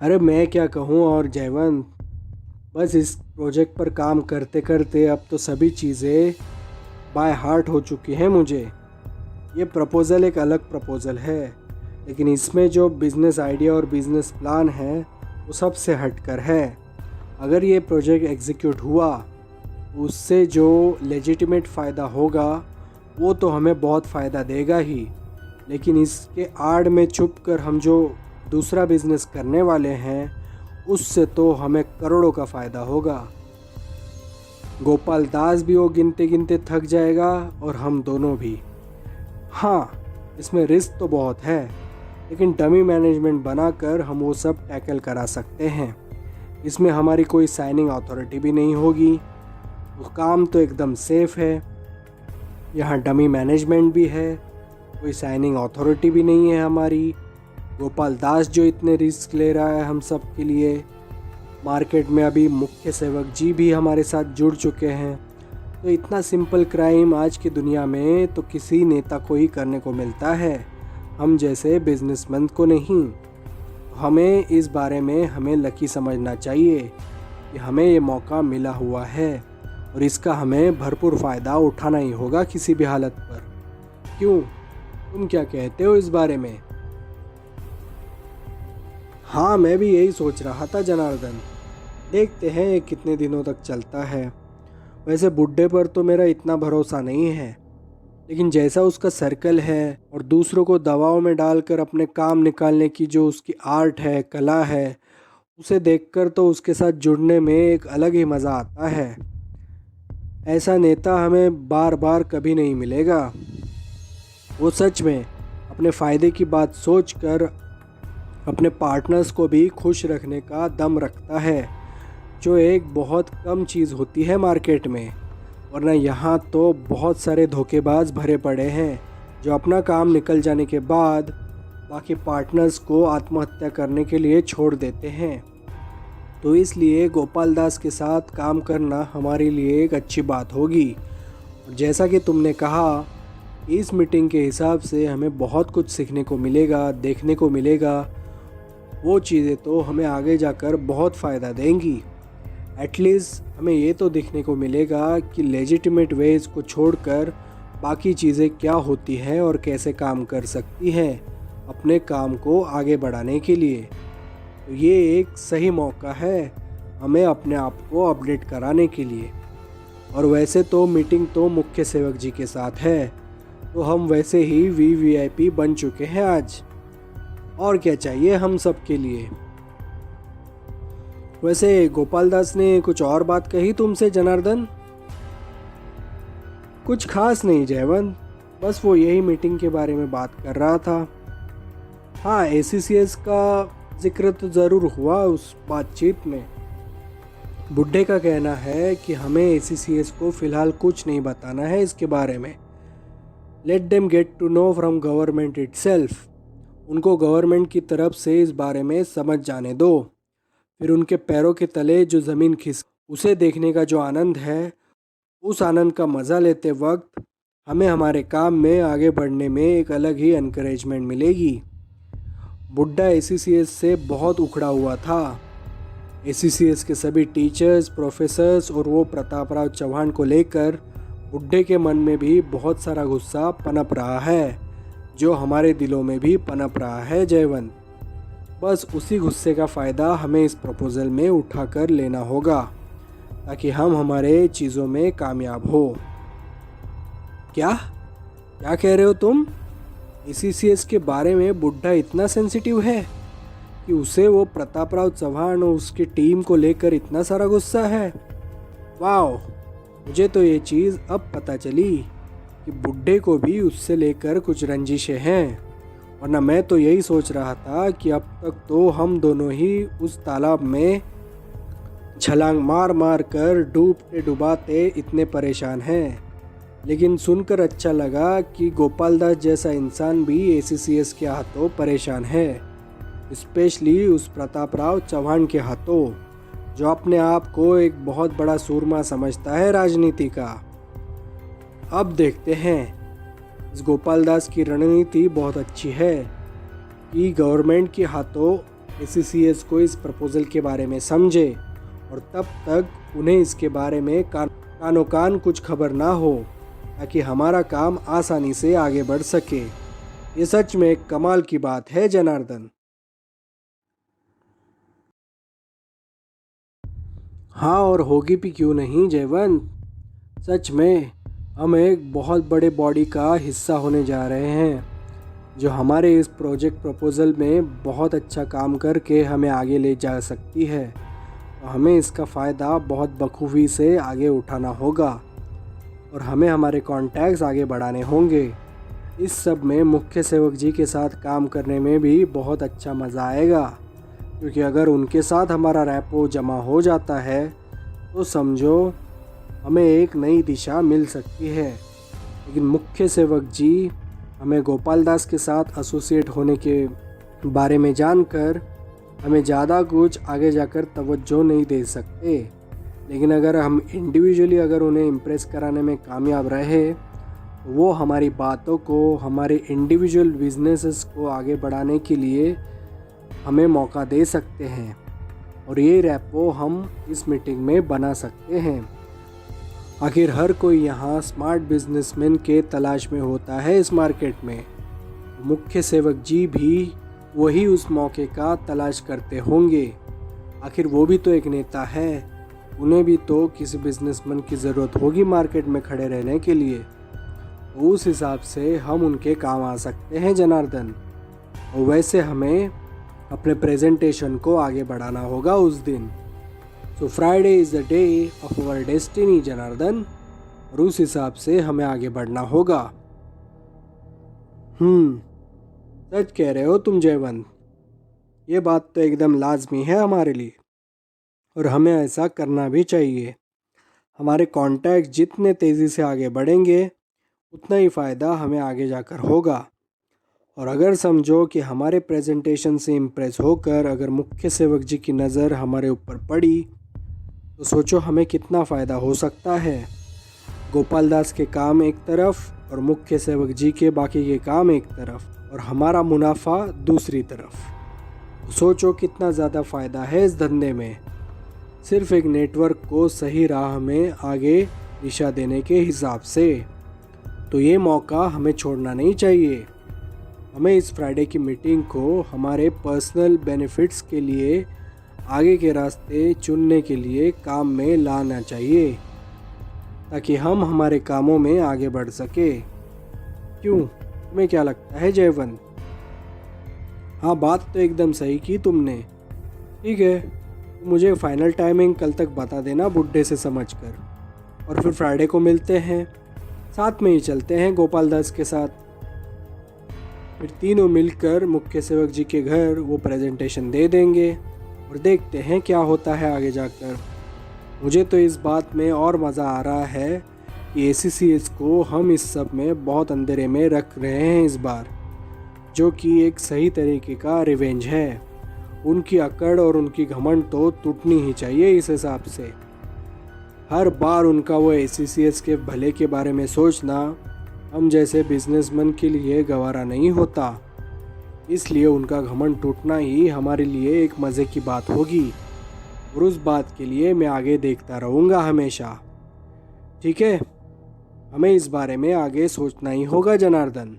अरे मैं क्या कहूँ और जयवंत, बस इस प्रोजेक्ट पर काम करते करते अब तो सभी चीज़ें बाय हार्ट हो चुकी हैं मुझे। ये प्रपोज़ल एक अलग प्रपोज़ल है, लेकिन इसमें जो बिज़नेस आइडिया और बिज़नेस प्लान है वो सबसे हटकर है। अगर ये प्रोजेक्ट एग्जीक्यूट हुआ तो उससे जो लेजिटिमेट फ़ायदा होगा वो तो हमें बहुत फ़ायदा देगा ही, लेकिन इसके आड़ में छुप कर हम जो दूसरा बिज़नेस करने वाले हैं उससे तो हमें करोड़ों का फ़ायदा होगा। गोपाल दास भी वो गिनते गिनते थक जाएगा और हम दोनों भी। हाँ, इसमें रिस्क तो बहुत है, लेकिन डमी मैनेजमेंट बनाकर हम वो सब टैकल करा सकते हैं। इसमें हमारी कोई साइनिंग अथॉरिटी भी नहीं होगी, वो काम तो एकदम सेफ है। यहाँ डमी मैनेजमेंट भी है, कोई साइनिंग अथॉरिटी भी नहीं है हमारी। गोपाल दास जो इतने रिस्क ले रहा है हम सब के लिए, मार्केट में अभी मुख्य सेवक जी भी हमारे साथ जुड़ चुके हैं। तो इतना सिंपल क्राइम आज की दुनिया में तो किसी नेता को ही करने को मिलता है, हम जैसे बिजनेसमैन को नहीं। हमें इस बारे में हमें लकी समझना चाहिए कि हमें ये मौका मिला हुआ है और इसका हमें भरपूर फ़ायदा उठाना ही होगा किसी भी हालत पर। क्यों, तुम क्या कहते हो इस बारे में? हाँ, मैं भी यही सोच रहा था जनार्दन। देखते हैं ये कितने दिनों तक चलता है। वैसे बुड्ढे पर तो मेरा इतना भरोसा नहीं है, लेकिन जैसा उसका सर्कल है और दूसरों को दबाव में डालकर अपने काम निकालने की जो उसकी आर्ट है, कला है, उसे देखकर तो उसके साथ जुड़ने में एक अलग ही मज़ा आता है। ऐसा नेता हमें बार बार कभी नहीं मिलेगा। वो सच में अपने फ़ायदे की बात सोचकर अपने पार्टनर्स को भी खुश रखने का दम रखता है, जो एक बहुत कम चीज़ होती है मार्केट में। वरना यहाँ तो बहुत सारे धोखेबाज भरे पड़े हैं जो अपना काम निकल जाने के बाद बाकी पार्टनर्स को आत्महत्या करने के लिए छोड़ देते हैं। तो इसलिए गोपाल दास के साथ काम करना हमारे लिए एक अच्छी बात होगी। और जैसा कि तुमने कहा, इस मीटिंग के हिसाब से हमें बहुत कुछ सीखने को मिलेगा, देखने को मिलेगा। वो चीज़ें तो हमें आगे जाकर बहुत फ़ायदा देंगी। एटलीस्ट हमें ये तो देखने को मिलेगा कि लेजिटिमेट वेज को छोड़कर बाकी चीज़ें क्या होती हैं और कैसे काम कर सकती हैं अपने काम को आगे बढ़ाने के लिए। तो ये एक सही मौका है हमें अपने आप को अपडेट कराने के लिए। और वैसे तो मीटिंग तो मुख्य सेवक जी के साथ है, तो हम वैसे ही वीवीआईपी बन चुके हैं आज। और क्या चाहिए हम सब के लिए। वैसे गोपाल दास ने कुछ और बात कही तुमसे जनार्दन? कुछ खास नहीं जयवंत, बस वो यही मीटिंग के बारे में बात कर रहा था। हाँ, एसीसीएस का जिक्र तो ज़रूर हुआ उस बातचीत में। बुड्ढे का कहना है कि हमें एसीसीएस को फ़िलहाल कुछ नहीं बताना है इसके बारे में। Let them get to know from government itself. उनको गवर्नमेंट की तरफ से इस बारे में समझ जाने दो। फिर उनके पैरों के तले जो ज़मीन खिस उसे देखने का जो आनंद है, उस आनंद का मज़ा लेते वक्त हमें हमारे काम में आगे बढ़ने में एक अलग ही एनकरेजमेंट मिलेगी। बुड्ढा एसीसीएस से बहुत उखड़ा हुआ था। एसीसीएस के सभी टीचर्स, प्रोफेसर्स और वो प्रताप राव चौहान को लेकर बुड्ढे के मन में भी बहुत सारा गुस्सा पनप रहा है, जो हमारे दिलों में भी पनप रहा है जयवंत। बस उसी गुस्से का फ़ायदा हमें इस प्रपोज़ल में उठाकर लेना होगा ताकि हम हमारे चीज़ों में कामयाब हो। क्या क्या कह रहे हो तुम? एसीसीएस के बारे में बुड्ढा इतना सेंसिटिव है कि उसे वो प्रताप राव चौहान और उसकी टीम को लेकर इतना सारा गुस्सा है? वाह, मुझे तो ये चीज़ अब पता चली कि बुड्ढे को भी उससे लेकर कुछ रंजिशें हैं। वरना मैं तो यही सोच रहा था कि अब तक तो हम दोनों ही उस तालाब में छलांग मार मार कर डूबते डुबाते इतने परेशान हैं। लेकिन सुनकर अच्छा लगा कि गोपाल दास जैसा इंसान भी एसीसीएस के हाथों परेशान है, स्पेशली उस प्रताप राव चौहान के हाथों, जो अपने आप को एक बहुत बड़ा सूरमा समझता है राजनीति का। अब देखते हैं। इस गोपाल दास की रणनीति बहुत अच्छी है कि गवर्नमेंट के हाथों ACCS को इस प्रपोज़ल के बारे में समझे और तब तक उन्हें इसके बारे में कानो कान कुछ खबर ना हो, ताकि हमारा काम आसानी से आगे बढ़ सके। ये सच में एक कमाल की बात है जनार्दन। हाँ, और होगी भी क्यों नहीं जयवंत। सच में हम एक बहुत बड़े बॉडी का हिस्सा होने जा रहे हैं, जो हमारे इस प्रोजेक्ट प्रपोज़ल में बहुत अच्छा काम करके हमें आगे ले जा सकती है। तो हमें इसका फ़ायदा बहुत बखूबी से आगे उठाना होगा और हमें हमारे कॉन्टैक्ट्स आगे बढ़ाने होंगे। इस सब में मुख्य सेवक जी के साथ काम करने में भी बहुत अच्छा मज़ा आएगा, क्योंकि अगर उनके साथ हमारा रैपो जमा हो जाता है तो समझो हमें एक नई दिशा मिल सकती है। लेकिन मुख्य सेवक जी हमें गोपाल दास के साथ एसोसिएट होने के बारे में जानकर हमें ज़्यादा कुछ आगे जाकर तवज्जो नहीं दे सकते। लेकिन अगर हम इंडिविजुअली अगर उन्हें इम्प्रेस कराने में कामयाब रहे, वो हमारी बातों को, हमारे इंडिविजुअल बिजनेसेस को आगे बढ़ाने के लिए हमें मौका दे सकते हैं और ये रैपो हम इस मीटिंग में बना सकते हैं। आखिर हर कोई यहाँ स्मार्ट बिजनेसमैन के तलाश में होता है इस मार्केट में। मुख्य सेवक जी भी वही उस मौके का तलाश करते होंगे। आखिर वो भी तो एक नेता है, उन्हें भी तो किसी बिजनेसमैन की ज़रूरत होगी मार्केट में खड़े रहने के लिए। तो उस हिसाब से हम उनके काम आ सकते हैं जनार्दन। और वैसे हमें अपने प्रेजेंटेशन को आगे बढ़ाना होगा उस दिन। So Friday is the day of our destiny Janardan, और उस हिसाब से हमें आगे बढ़ना होगा। सच कह रहे हो तुम जयवंत, ये बात तो एकदम लाजमी है हमारे लिए और हमें ऐसा करना भी चाहिए। हमारे कॉन्टैक्ट जितने तेज़ी से आगे बढ़ेंगे उतना ही फ़ायदा हमें आगे जाकर होगा। और अगर समझो कि हमारे प्रेजेंटेशन से इम्प्रेस होकर अगर मुख्य सेवक जी की नज़र हमारे ऊपर पड़ी, तो सोचो हमें कितना फ़ायदा हो सकता है। गोपाल दास के काम एक तरफ और मुख्य सेवक जी के बाकी के काम एक तरफ, और हमारा मुनाफा दूसरी तरफ। सोचो कितना ज़्यादा फ़ायदा है इस धंधे में, सिर्फ एक नेटवर्क को सही राह में आगे दिशा देने के हिसाब से। तो ये मौका हमें छोड़ना नहीं चाहिए। हमें इस फ्राइडे की मीटिंग को हमारे पर्सनल बेनिफिट्स के लिए आगे के रास्ते चुनने के लिए काम में लाना चाहिए, ताकि हम हमारे कामों में आगे बढ़ सके। क्यों, तुम्हें क्या लगता है जयवंत? हाँ, बात तो एकदम सही की तुमने। ठीक है, तो मुझे फाइनल टाइमिंग कल तक बता देना बुड्ढे से समझकर, और फिर फ्राइडे को मिलते हैं, साथ में ही चलते हैं गोपाल दास के साथ। फिर तीनों मिलकर मुख्य सेवक जी के घर वो प्रेजेंटेशन दे देंगे और देखते हैं क्या होता है आगे जाकर। मुझे तो इस बात में और मज़ा आ रहा है कि ACCS को हम इस सब में बहुत अंधेरे में रख रहे हैं इस बार, जो कि एक सही तरीके का रिवेंज है। उनकी अकड़ और उनकी घमंड तो टूटनी ही चाहिए इस हिसाब से। हर बार उनका वो ACCS के भले के बारे में सोचना हम जैसे बिजनेसमैन के लिए गवारा नहीं होता। इसलिए उनका घमंड टूटना ही हमारे लिए एक मज़े की बात होगी, और उस बात के लिए मैं आगे देखता रहूँगा हमेशा। ठीक है, हमें इस बारे में आगे सोचना ही होगा जनार्दन।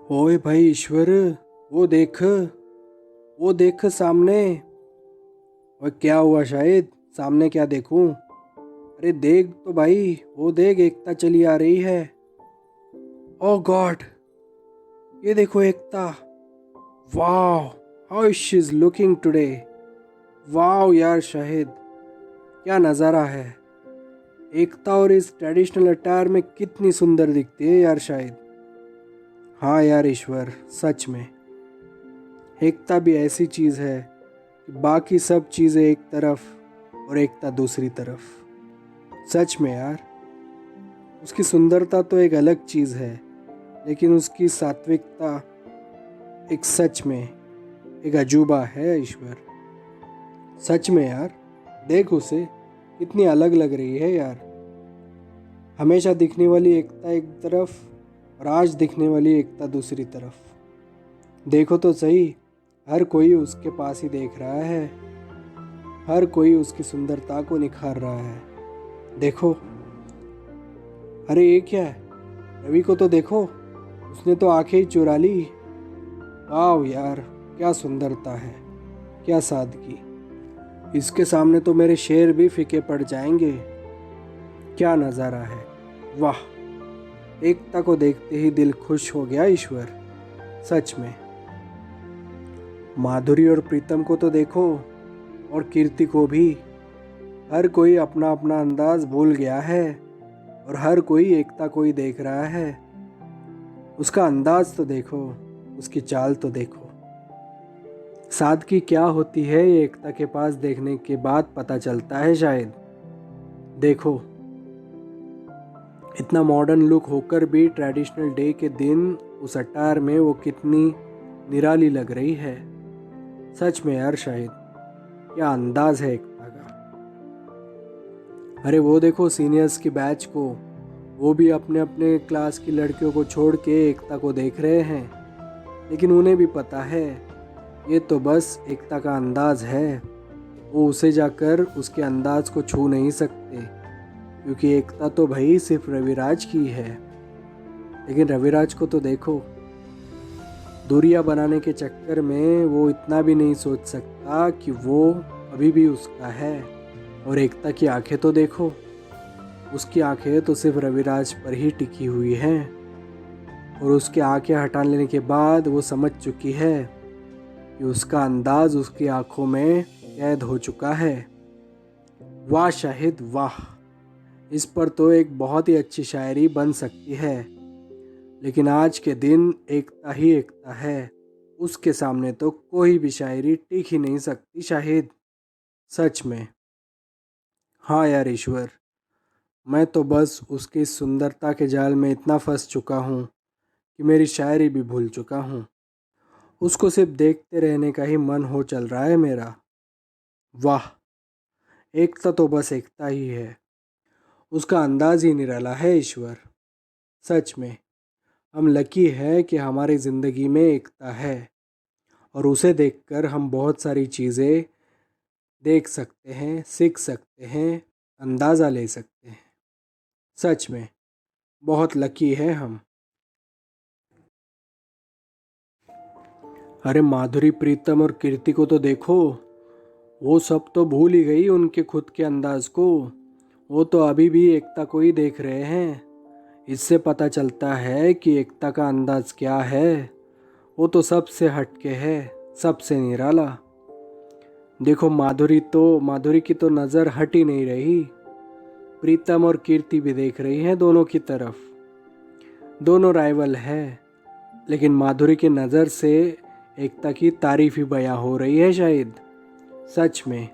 ओए भाई ईश्वर, वो देख, वो देख सामने। और क्या हुआ शाहिद, सामने क्या देखूं? अरे देख तो भाई, वो देख एकता चली आ रही है। ओह गॉड, ये देखो एकता। वाह, how she is looking today. वाह यार शाहिद, क्या नज़ारा है। एकता और इस ट्रेडिशनल अटायर में कितनी सुंदर दिखती है यार शाहिद। हाँ यार ईश्वर, सच में एकता भी ऐसी चीज़ है कि बाकी सब चीज़ें एक तरफ और एकता दूसरी तरफ। सच में यार, उसकी सुंदरता तो एक अलग चीज़ है, लेकिन उसकी सात्विकता एक सच में एक अजूबा है ईश्वर। सच में यार, देख उसे, कितनी अलग लग रही है यार। हमेशा दिखने वाली एकता एक तरफ और आज दिखने वाली एकता दूसरी तरफ। देखो तो सही, हर कोई उसके पास ही देख रहा है, हर कोई उसकी सुंदरता को निखार रहा है। देखो, अरे ये क्या है, रवि को तो देखो, उसने तो आंखें ही चुरा ली। वाह यार, क्या सुंदरता है, क्या सादगी। इसके सामने तो मेरे शेर भी फीके पड़ जाएंगे। क्या नज़ारा है, वाह। एकता को देखते ही दिल खुश हो गया ईश्वर, सच में। माधुरी और प्रीतम को तो देखो, और कीर्ति को भी। हर कोई अपना अपना अंदाज भूल गया है और हर कोई एकता को ही देख रहा है। उसका अंदाज तो देखो, उसकी चाल तो देखो। सादगी क्या होती है ये एकता के पास देखने के बाद पता चलता है शायद। देखो, इतना मॉडर्न लुक होकर भी ट्रेडिशनल डे के दिन उस अटायर में वो कितनी निराली लग रही है। सच में यार शाहिद, क्या अंदाज है एकता का। अरे वो देखो सीनियर्स की बैच को, वो भी अपने अपने क्लास की लड़कियों को छोड़ के एकता को देख रहे हैं, लेकिन उन्हें भी पता है ये तो बस एकता का अंदाज है। वो उसे जाकर उसके अंदाज को छू नहीं सकते, क्योंकि एकता तो भाई सिर्फ रविराज की है। लेकिन रविराज को तो देखो, दूरियां बनाने के चक्कर में वो इतना भी नहीं सोच सकता कि वो अभी भी उसका है। और एकता की आंखें तो देखो, उसकी आंखें तो सिर्फ रविराज पर ही टिकी हुई हैं, और उसकी आंखें हटा लेने के बाद वो समझ चुकी है कि उसका अंदाज उसकी आंखों में कैद हो चुका है। वाह शाहिद वाह, इस पर तो एक बहुत ही अच्छी शायरी बन सकती है। लेकिन आज के दिन एकता ही एकता है, उसके सामने तो कोई भी शायरी टिक ही नहीं सकती शाहिद। सच में। हाँ यार ईश्वर, मैं तो बस उसकी सुंदरता के जाल में इतना फंस चुका हूँ कि मेरी शायरी भी भूल चुका हूँ। उसको सिर्फ देखते रहने का ही मन हो चल रहा है मेरा। वाह, एकता तो बस एकता ही है, उसका अंदाज ही निराला है ईश्वर। सच में, हम लकी है कि हमारी ज़िंदगी में एकता है, और उसे देखकर हम बहुत सारी चीज़ें देख सकते हैं, सीख सकते हैं, अंदाज़ा ले सकते हैं। सच में बहुत लकी है हम। अरे माधुरी, प्रीतम और कीर्ति को तो देखो, वो सब तो भूल ही गई उनके खुद के अंदाज को। वो तो अभी भी एकता को ही देख रहे हैं। इससे पता चलता है कि एकता का अंदाज क्या है। वो तो सबसे हटके है, सबसे निराला। देखो माधुरी की तो नज़र हट ही नहीं रही। प्रीतम और कीर्ति भी देख रही हैं दोनों की तरफ। दोनों राइवल है, लेकिन माधुरी की नज़र से एकता की तारीफ ही बयां हो रही है शायद। सच में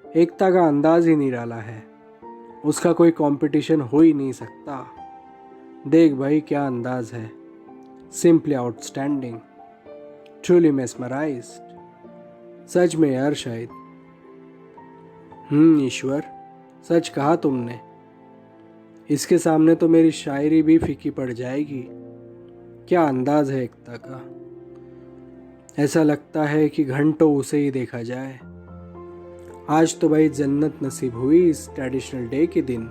एकता का अंदाज ही निराला है, उसका कोई कंपटीशन हो ही नहीं सकता। देख भाई क्या अंदाज है, सिंपली आउटस्टैंडिंग, ट्रूली मेस्मराइज्ड। सच में यार शायद। ईश्वर, सच कहा तुमने। इसके सामने तो मेरी शायरी भी फीकी पड़ जाएगी। क्या अंदाज है एकता का, ऐसा लगता है कि घंटों उसे ही देखा जाए। आज तो भाई जन्नत नसीब हुई इस ट्रेडिशनल डे के दिन।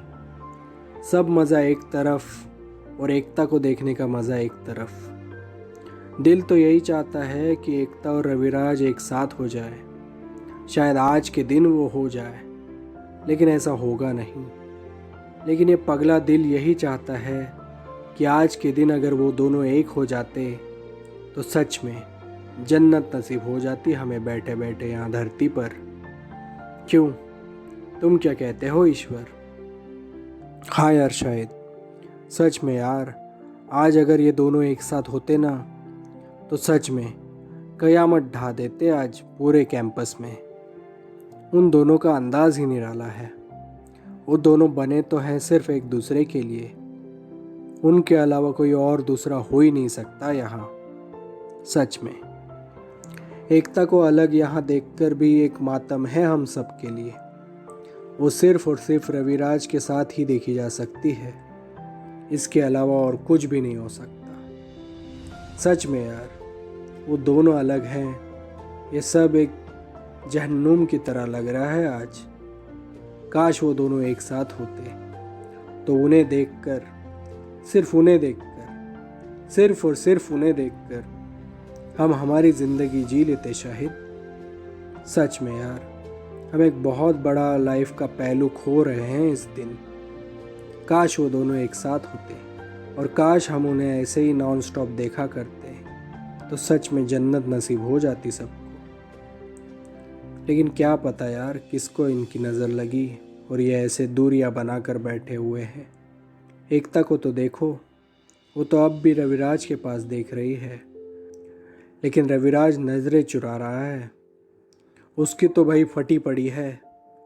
सब मज़ा एक तरफ और एकता को देखने का मज़ा एक तरफ। दिल तो यही चाहता है कि एकता और रविराज एक साथ हो जाए। शायद आज के दिन वो हो जाए, लेकिन ऐसा होगा नहीं। लेकिन ये पगला दिल यही चाहता है कि आज के दिन अगर वो दोनों एक हो जाते तो सच में जन्नत नसीब हो जाती हमें बैठे बैठे यहाँ धरती पर। क्यों, तुम क्या कहते हो ईश्वर? हाँ यार, शायद सच में यार, आज अगर ये दोनों एक साथ होते ना तो सच में कयामत ढा देते आज पूरे कैंपस में। उन दोनों का अंदाज ही निराला है। वो दोनों बने तो हैं सिर्फ एक दूसरे के लिए। उनके अलावा कोई और दूसरा हो ही नहीं सकता यहाँ। सच में एकता को अलग यहाँ देखकर भी एक मातम है हम सब के लिए। वो सिर्फ और सिर्फ रविराज के साथ ही देखी जा सकती है। इसके अलावा और कुछ भी नहीं हो सकता। सच में यार, वो दोनों अलग हैं। ये सब एक जहन्नुम की तरह लग रहा है आज। काश वो दोनों एक साथ होते तो उन्हें देखकर, सिर्फ उन्हें देखकर, सिर्फ और सिर्फ उन्हें देखकर हम हमारी ज़िंदगी जी लेते शाहिद। सच में यार, हम एक बहुत बड़ा लाइफ का पहलू खो रहे हैं इस दिन। काश वो दोनों एक साथ होते और काश हम उन्हें ऐसे ही नॉन स्टॉप देखा करते तो सच में जन्नत नसीब हो जाती सबको। लेकिन क्या पता यार किसको इनकी नज़र लगी और ये ऐसे दूरियां बनाकर बैठे हुए हैं। एकता को तो देखो, वो तो अब भी रविराज के पास देख रही है, लेकिन रविराज नज़रें चुरा रहा है। उसकी तो भाई फटी पड़ी है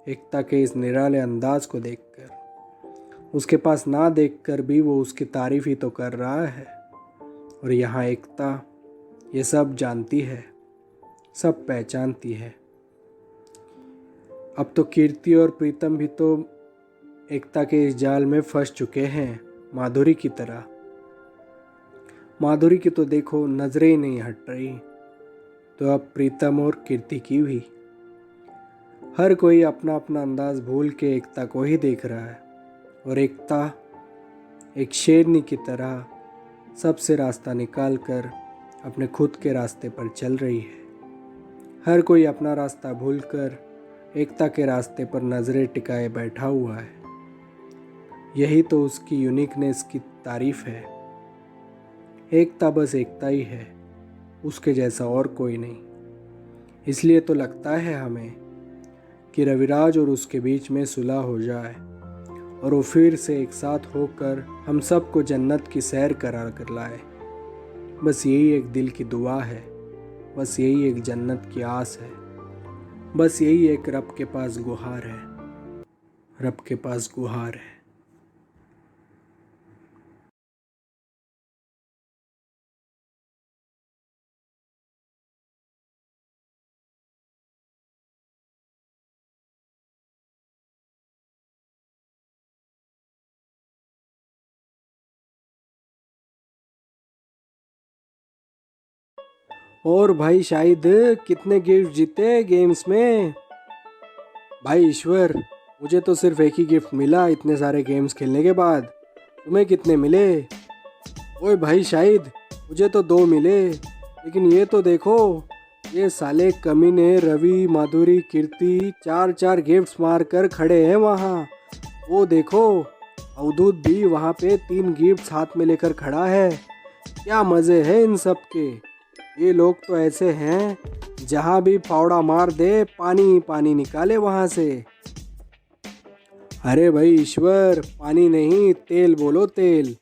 एकता के इस निराले अंदाज को देखकर। उसके पास ना देखकर भी वो उसकी तारीफ ही तो कर रहा है। और यहाँ एकता ये सब जानती है, सब पहचानती है। अब तो कीर्ति और प्रीतम भी तो एकता के इस जाल में फंस चुके हैं माधुरी की तरह। माधुरी की तो देखो नजरें ही नहीं हट रही, तो अब प्रीतम और कीर्ति की भी। हर कोई अपना अपना अंदाज भूल के एकता को ही देख रहा है और एकता एक शेरनी की तरह सबसे रास्ता निकाल कर अपने खुद के रास्ते पर चल रही है। हर कोई अपना रास्ता भूलकर एकता के रास्ते पर नज़रें टिकाए बैठा हुआ है। यही तो उसकी यूनिकनेस की तारीफ है। एकता बस एकता ही है, उसके जैसा और कोई नहीं। इसलिए तो लगता है हमें कि रविराज और उसके बीच में सुलह हो जाए और वो फिर से एक साथ होकर हम सबको जन्नत की सैर करा कर लाए। बस यही एक दिल की दुआ है, बस यही एक जन्नत की आस है, बस यही एक रब के पास गुहार है, रब के पास गुहार है। और भाई शाहिद, कितने गिफ्ट जीते गेम्स में? भाई ईश्वर, मुझे तो सिर्फ एक ही गिफ्ट मिला इतने सारे गेम्स खेलने के बाद। तुम्हें कितने मिले? ओए भाई शाहिद, मुझे तो 2 मिले, लेकिन ये तो देखो, ये साले कमीने रवि, माधुरी, कीर्ति 4-4 गिफ्ट्स मार कर खड़े हैं वहाँ। वो देखो, अवधूत भी वहाँ पे 3 गिफ्ट्स हाथ में लेकर खड़ा है। क्या मज़े हैं इन सब के। ये लोग तो ऐसे हैं, जहाँ भी फावड़ा मार दे पानी ही पानी निकाले वहाँ से। अरे भाई ईश्वर, पानी नहीं तेल बोलो, तेल।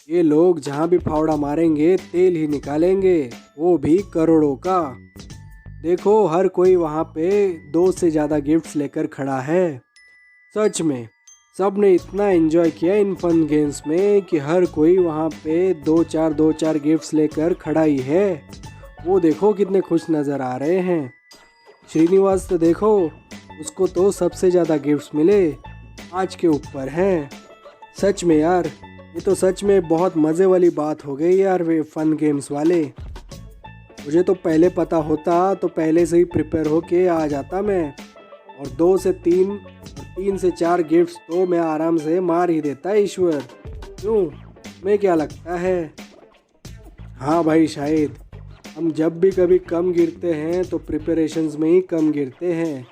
ये लोग जहाँ भी फावड़ा मारेंगे तेल ही निकालेंगे, वो भी करोड़ों का। देखो हर कोई वहाँ पे 2 से ज़्यादा गिफ्ट्स लेकर खड़ा है। सच में सब ने इतना एंजॉय किया इन फन गेम्स में कि हर कोई वहाँ पे 2-4 गिफ्ट्स लेकर खड़ा ही है। वो देखो कितने खुश नज़र आ रहे हैं। श्रीनिवास तो देखो, उसको तो सबसे ज़्यादा गिफ्ट्स मिले, 5 के ऊपर हैं। सच में यार, ये तो सच में बहुत मज़े वाली बात हो गई यार, वे फन गेम्स वाले। मुझे तो पहले पता होता तो पहले से ही प्रिपेयर होके आ जाता मैं, और 2 से 3 और 3 से 4 गिफ्ट्स तो मैं आराम से मार ही देता ईश्वर। क्यों, तुम्हें क्या लगता है? हाँ भाई शाहिद, हम जब भी कभी कम गिरते हैं तो प्रिपरेशंस में ही कम गिरते हैं।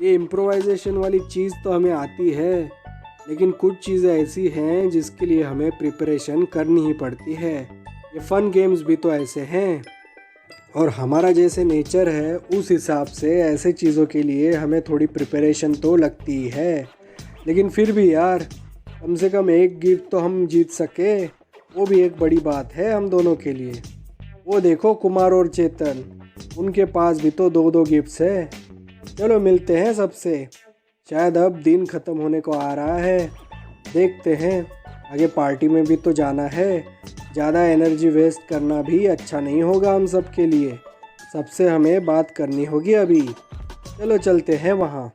ये इम्प्रोवाइजेशन वाली चीज़ तो हमें आती है, लेकिन कुछ चीज़ें ऐसी हैं जिसके लिए हमें प्रिपरेशन करनी ही पड़ती है। ये फ़न गेम्स भी तो ऐसे हैं, और हमारा जैसे नेचर है उस हिसाब से ऐसे चीज़ों के लिए हमें थोड़ी प्रिपरेशन तो लगती है। लेकिन फिर भी यार, कम से कम एक गिफ्ट तो हम जीत सके, वो भी एक बड़ी बात है हम दोनों के लिए। वो देखो कुमार और चेतन, उनके पास भी तो 2-2 गिफ्ट्स है। चलो मिलते हैं सबसे। शायद अब दिन ख़त्म होने को आ रहा है, देखते हैं। आगे पार्टी में भी तो जाना है, ज़्यादा एनर्जी वेस्ट करना भी अच्छा नहीं होगा हम सब के लिए। सबसे हमें बात करनी होगी अभी। चलो चलते हैं वहाँ।